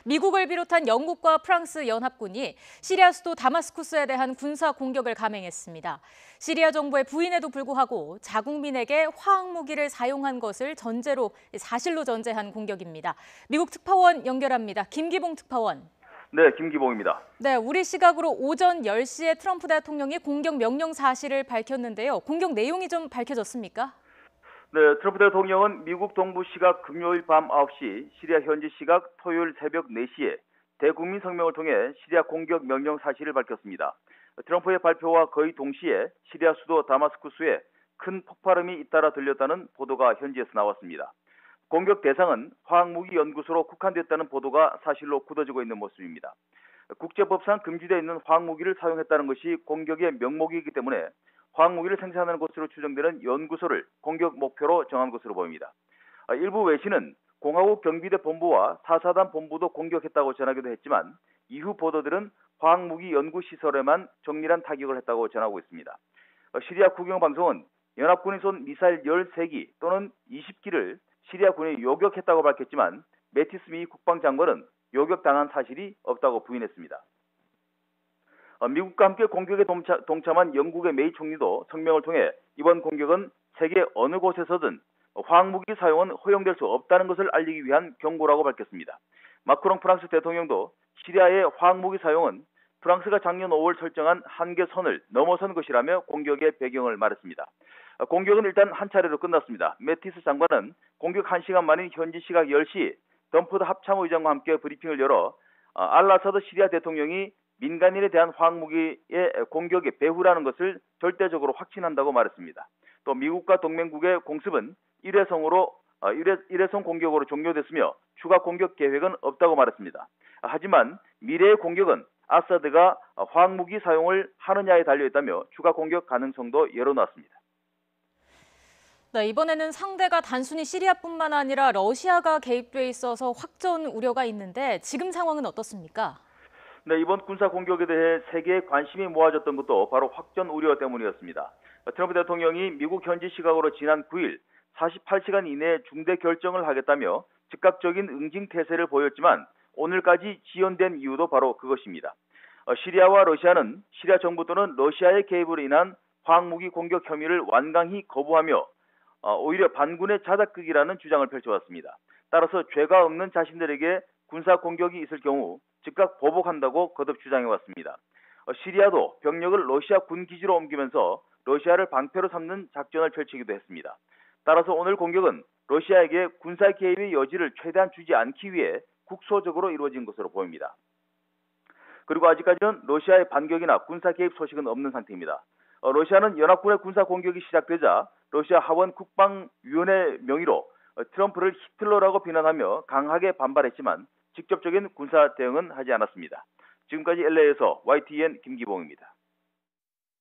미국을 비롯한 영국과 프랑스 연합군이 시리아 수도 다마스쿠스에 대한 군사 공격을 감행했습니다. 시리아 정부의 부인에도 불구하고 자국민에게 화학무기를 사용한 것을 전제로 사실로 전제한 공격입니다. 미국 특파원 연결합니다. 김기봉 특파원. 네, 김기봉입니다. 네, 우리 시각으로 오전 10시에 트럼프 대통령이 공격 명령 사실을 밝혔는데요. 공격 내용이 좀 밝혀졌습니까? 네, 트럼프 대통령은 미국 동부 시각 금요일 밤 9시, 시리아 현지 시각 토요일 새벽 4시에 대국민 성명을 통해 시리아 공격 명령 사실을 밝혔습니다. 트럼프의 발표와 거의 동시에 시리아 수도 다마스쿠스에 큰 폭발음이 잇따라 들렸다는 보도가 현지에서 나왔습니다. 공격 대상은 화학무기 연구소로 국한됐다는 보도가 사실로 굳어지고 있는 모습입니다. 국제법상 금지되어 있는 화학무기를 사용했다는 것이 공격의 명목이기 때문에 화학무기를 생산하는 곳으로 추정되는 연구소를 공격 목표로 정한 것으로 보입니다. 일부 외신은 공화국 경비대 본부와 4사단 본부도 공격했다고 전하기도 했지만 이후 보도들은 화학무기 연구시설에만 정밀한 타격을 했다고 전하고 있습니다. 시리아 국영방송은 연합군이 쏜 미사일 13기 또는 20기를 시리아군이 요격했다고 밝혔지만 매티스 미 국방장관은 요격당한 사실이 없다고 부인했습니다. 미국과 함께 공격에 동참한 영국의 메이 총리도 성명을 통해 이번 공격은 세계 어느 곳에서든 화학무기 사용은 허용될 수 없다는 것을 알리기 위한 경고라고 밝혔습니다. 마크롱 프랑스 대통령도 시리아의 화학무기 사용은 프랑스가 작년 5월 설정한 한계선을 넘어선 것이라며 공격의 배경을 말했습니다. 공격은 일단 한 차례로 끝났습니다. 매티스 장관은 공격 1시간 만인 현지 시각 10시 덤포드 합참의장과 함께 브리핑을 열어 알아사드 시리아 대통령이 민간인에 대한 화학무기의 공격의 배후라는 것을 절대적으로 확신한다고 말했습니다. 또 미국과 동맹국의 공습은 일회성 공격으로 종료됐으며 추가 공격 계획은 없다고 말했습니다. 하지만 미래의 공격은 아사드가 화학무기 사용을 하느냐에 달려있다며 추가 공격 가능성도 열어놨습니다. 네, 이번에는 상대가 단순히 시리아뿐만 아니라 러시아가 개입돼 있어서 확전 우려가 있는데 지금 상황은 어떻습니까? 네, 이번 군사 공격에 대해 세계의 관심이 모아졌던 것도 바로 확전 우려 때문이었습니다. 트럼프 대통령이 미국 현지 시각으로 지난 9일 48시간 이내에 중대 결정을 하겠다며 즉각적인 응징 태세를 보였지만 오늘까지 지연된 이유도 바로 그것입니다. 시리아와 러시아는 시리아 정부 또는 러시아의 개입으로 인한 화학무기 공격 혐의를 완강히 거부하며 오히려 반군의 자작극이라는 주장을 펼쳐왔습니다. 따라서 죄가 없는 자신들에게 군사 공격이 있을 경우 즉각 보복한다고 거듭 주장해왔습니다. 시리아도 병력을 러시아 군 기지로 옮기면서 러시아를 방패로 삼는 작전을 펼치기도 했습니다. 따라서 오늘 공격은 러시아에게 군사 개입의 여지를 최대한 주지 않기 위해 국소적으로 이루어진 것으로 보입니다. 그리고 아직까지는 러시아의 반격이나 군사 개입 소식은 없는 상태입니다. 러시아는 연합군의 군사 공격이 시작되자 러시아 하원 국방위원회 명의로 트럼프를 히틀러라고 비난하며 강하게 반발했지만 직접적인 군사 대응은 하지 않았습니다. 지금까지 LA에서 YTN 김기봉입니다.